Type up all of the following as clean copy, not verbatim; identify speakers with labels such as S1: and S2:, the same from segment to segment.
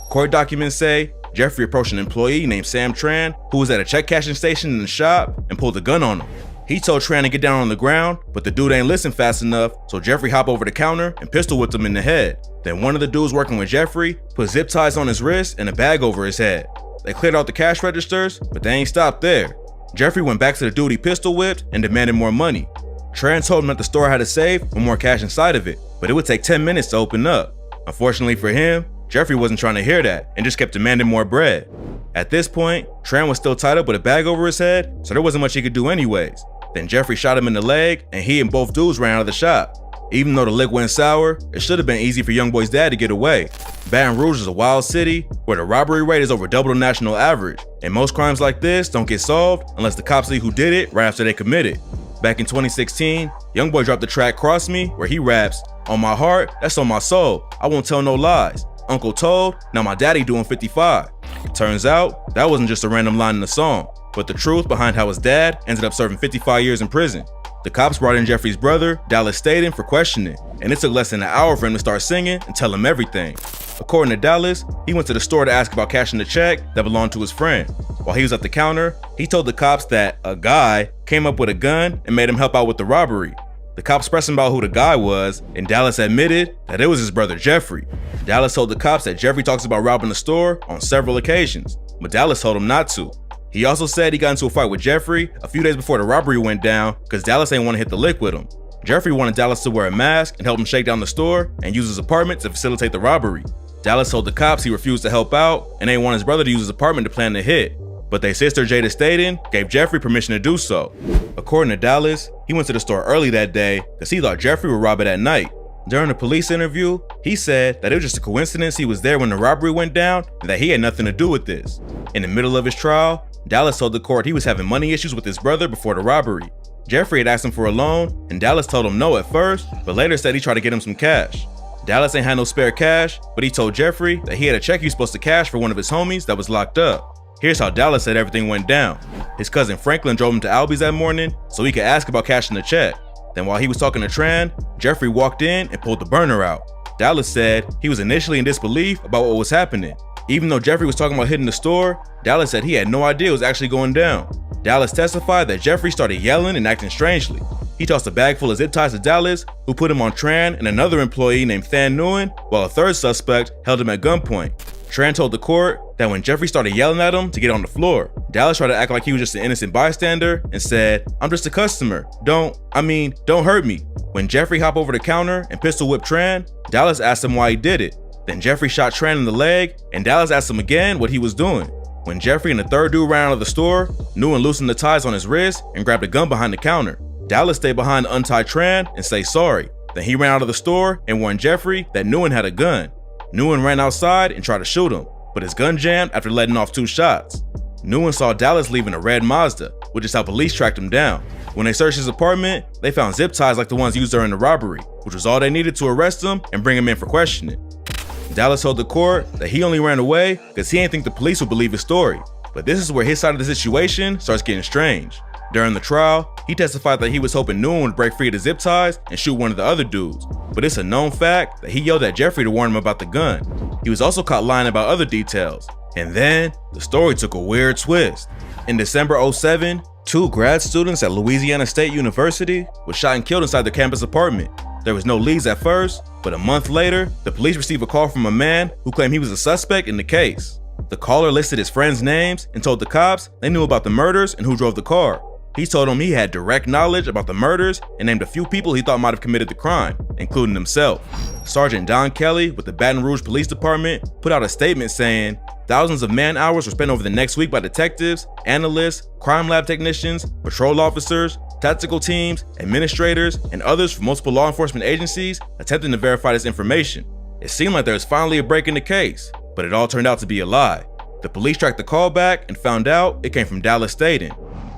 S1: Court documents say Jeffrey approached an employee named Sam Tran who was at a check cashing station in the shop and pulled a gun on him. He told Tran to get down on the ground, but the dude ain't listen fast enough, so Jeffrey hopped over the counter and pistol whipped him in the head. Then one of the dudes working with Jeffrey put zip ties on his wrist and a bag over his head. They cleared out the cash registers, but they ain't stopped there. Jeffrey went back to the dude he pistol whipped and demanded more money. Tran told him that the store had a safe with more cash inside of it, but it would take 10 minutes to open up. Unfortunately for him, Jeffrey wasn't trying to hear that and just kept demanding more bread. At this point, Tran was still tied up with a bag over his head, so there wasn't much he could do anyways. Then Jeffrey shot him in the leg, and he and both dudes ran out of the shop. Even though the lick went sour, it should have been easy for Youngboy's dad to get away. Baton Rouge is a wild city where the robbery rate is over double the national average, and most crimes like this don't get solved unless the cops see who did it right after they commit it. Back in 2016, Youngboy dropped the track Cross Me, where he raps, "On my heart, that's on my soul, I won't tell no lies. Uncle told, now my daddy doing 55. Turns out, that wasn't just a random line in the song, but the truth behind how his dad ended up serving 55 years in prison. The cops brought in Jeffrey's brother, Dallas Staten, for questioning, and it took less than an hour for him to start singing and tell him everything. According to Dallas, he went to the store to ask about cashing the check that belonged to his friend. While he was at the counter, he told the cops that a guy came up with a gun and made him help out with the robbery. The cops pressed him about who the guy was, and Dallas admitted that it was his brother Jeffrey. Dallas told the cops that Jeffrey talks about robbing the store on several occasions, but Dallas told him not to. He also said he got into a fight with Jeffrey a few days before the robbery went down because Dallas ain't want to hit the lick with him. Jeffrey wanted Dallas to wear a mask and help him shake down the store and use his apartment to facilitate the robbery. Dallas told the cops he refused to help out and ain't want his brother to use his apartment to plan the hit, but their sister Jada Staten gave Jeffrey permission to do so. According to Dallas, he went to the store early that day because he thought Jeffrey would rob it at night. During a police interview, he said that it was just a coincidence he was there when the robbery went down and that he had nothing to do with this. In the middle of his trial, Dallas told the court he was having money issues with his brother before the robbery. Jeffrey had asked him for a loan, and Dallas told him no at first, but later said he tried to get him some cash. Dallas ain't had no spare cash, but he told Jeffrey that he had a check he was supposed to cash for one of his homies that was locked up. Here's how Dallas said everything went down. His cousin Franklin drove him to Albies that morning so he could ask about cashing the check. Then while he was talking to Tran, Jeffrey walked in and pulled the burner out. Dallas said he was initially in disbelief about what was happening. Even though Jeffrey was talking about hitting the store, Dallas said he had no idea it was actually going down. Dallas testified that Jeffrey started yelling and acting strangely. He tossed a bag full of zip ties to Dallas, who put him on Tran and another employee named Than Nguyen, while a third suspect held him at gunpoint. Tran told the court that when Jeffrey started yelling at him to get on the floor, Dallas tried to act like he was just an innocent bystander and said, "I'm just a customer. Don't hurt me." When Jeffrey hopped over the counter and pistol whipped Tran, Dallas asked him why he did it. Then Jeffrey shot Tran in the leg, and Dallas asked him again what he was doing. When Jeffrey and the third dude ran out of the store, Nguyen loosened the ties on his wrist and grabbed a gun behind the counter. Dallas stayed behind to untie Tran and say sorry. Then he ran out of the store and warned Jeffrey that Nguyen had a gun. Nguyen ran outside and tried to shoot him, but his gun jammed after letting off 2 shots. Nguyen saw Dallas leaving a red Mazda, which is how police tracked him down. When they searched his apartment, they found zip ties like the ones used during the robbery, which was all they needed to arrest him and bring him in for questioning. Dallas told the court that he only ran away because he didn't think the police would believe his story. But this is where his side of the situation starts getting strange. During the trial, he testified that he was hoping Nguyen would break free of the zip ties and shoot one of the other dudes. But it's a known fact that he yelled at Jeffrey to warn him about the gun. He was also caught lying about other details. And then, the story took a weird twist. In December '07, 2 grad students at Louisiana State University were shot and killed inside their campus apartment. There was no leads at first, but a month later, the police received a call from a man who claimed he was a suspect in the case. The caller listed his friends' names and told the cops they knew about the murders and who drove the car. He told them he had direct knowledge about the murders and named a few people he thought might have committed the crime, including himself. Sergeant Don Kelly with the Baton Rouge Police Department put out a statement saying, "Thousands of man-hours were spent over the next week by detectives, analysts, crime lab technicians, patrol officers, tactical teams, administrators, and others from multiple law enforcement agencies attempting to verify this information. It seemed like there was finally a break in the case, but it all turned out to be a lie." The police tracked the call back and found out it came from Dallas Staten.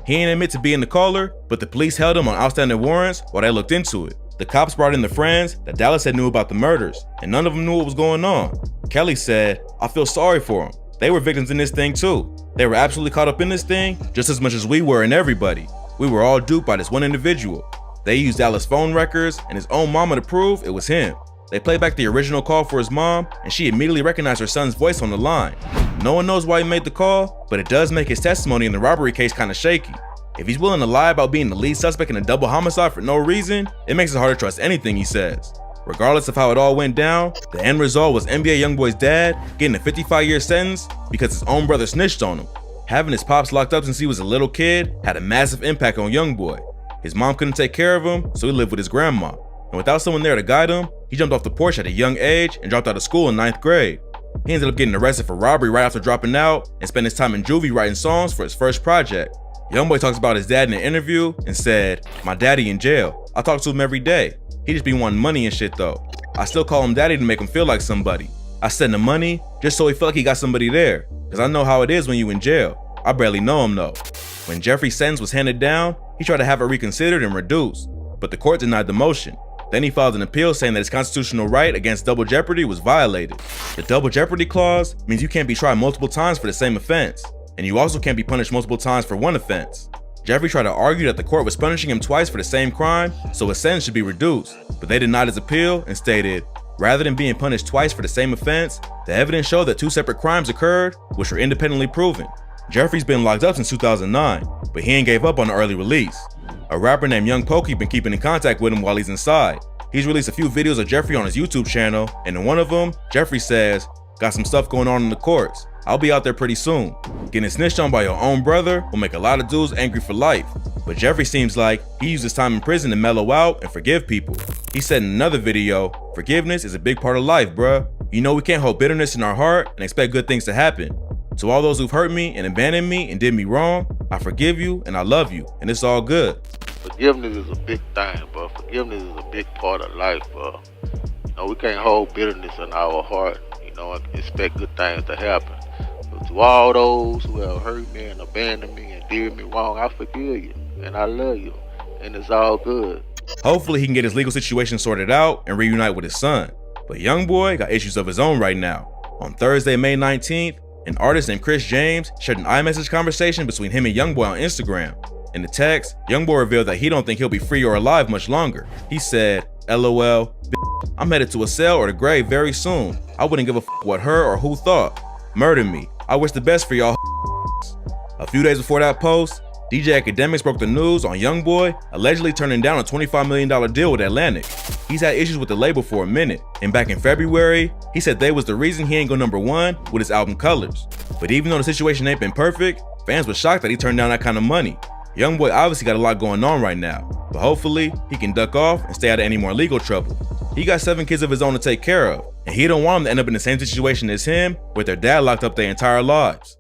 S1: He didn't admit to being the caller, but the police held him on outstanding warrants while they looked into it. The cops brought in the friends that Dallas had knew about the murders, and none of them knew what was going on. Kelly said, "I feel sorry for them. They were victims in this thing too. They were absolutely caught up in this thing just as much as we were and everybody. We were all duped by this one individual. They used Dallas' phone records and his own mama to prove it was him. They play back the original call for his mom, and she immediately recognized her son's voice on the line. No one knows why he made the call, but it does make his testimony in the robbery case kinda shaky. If he's willing to lie about being the lead suspect in a double homicide for no reason, it makes it hard to trust anything he says. Regardless of how it all went down, the end result was NBA Youngboy's dad getting a 55-year sentence because his own brother snitched on him. Having his pops locked up since he was a little kid had a massive impact on Youngboy. His mom couldn't take care of him, so he lived with his grandma. And without someone there to guide him, he jumped off the porch at a young age and dropped out of school in 9th grade. He ended up getting arrested for robbery right after dropping out and spent his time in juvie writing songs for his first project. Youngboy talks about his dad in an interview and said, "My daddy in jail. I talk to him every day. He just be wanting money and shit though. I still call him daddy to make him feel like somebody. I send him money just so he feel like he got somebody there, cause I know how it is when you in jail. I barely know him though." When Jeffrey's sentence was handed down, he tried to have it reconsidered and reduced, but the court denied the motion. Then he filed an appeal saying that his constitutional right against double jeopardy was violated. The double jeopardy clause means you can't be tried multiple times for the same offense, and you also can't be punished multiple times for one offense. Jeffrey tried to argue that the court was punishing him twice for the same crime, so his sentence should be reduced, but they denied his appeal and stated, rather than being punished twice for the same offense, the evidence showed that two separate crimes occurred, which were independently proven. Jeffrey's been locked up since 2009, but he ain't gave up on the early release. A rapper named Young Pokey been keeping in contact with him while he's inside. He's released a few videos of Jeffrey on his YouTube channel, and in one of them, Jeffrey says, "Got some stuff going on in the courts. I'll be out there pretty soon. Getting snitched on by your own brother will make a lot of dudes angry for life." But Jeffrey seems like he used his time in prison to mellow out and forgive people. He said in another video, "Forgiveness is a big part of life, bruh. You know we can't hold bitterness in our heart and expect good things to happen. To all those who've hurt me and abandoned me and did me wrong, I forgive you and I love you, and it's all good."
S2: Forgiveness is a big thing, bro. Forgiveness is a big part of life, bro. You know, we can't hold bitterness in our heart, you know, and expect good things to happen. But to all those who have hurt me and abandoned me and did me wrong, I forgive you and I love you, and it's all good.
S1: Hopefully he can get his legal situation sorted out and reunite with his son. But Youngboy got issues of his own right now. On Thursday, May 19th, an artist named Chris James shared an iMessage conversation between him and Youngboy on Instagram. In the text, Youngboy revealed that he don't think he'll be free or alive much longer. He said, "LOL, I'm headed to a cell or the grave very soon. I wouldn't give a f what her or who thought. Murder me. I wish the best for y'all." A few days before that post, DJ Academics broke the news on Youngboy allegedly turning down a $25 million deal with Atlantic. He's had issues with the label for a minute, and back in February, he said they was the reason he ain't go #1 with his album Colors. But even though the situation ain't been perfect, fans were shocked that he turned down that kind of money. Youngboy obviously got a lot going on right now, but hopefully he can duck off and stay out of any more legal trouble. He got 7 kids of his own to take care of, and he don't want them to end up in the same situation as him with their dad locked up their entire lives.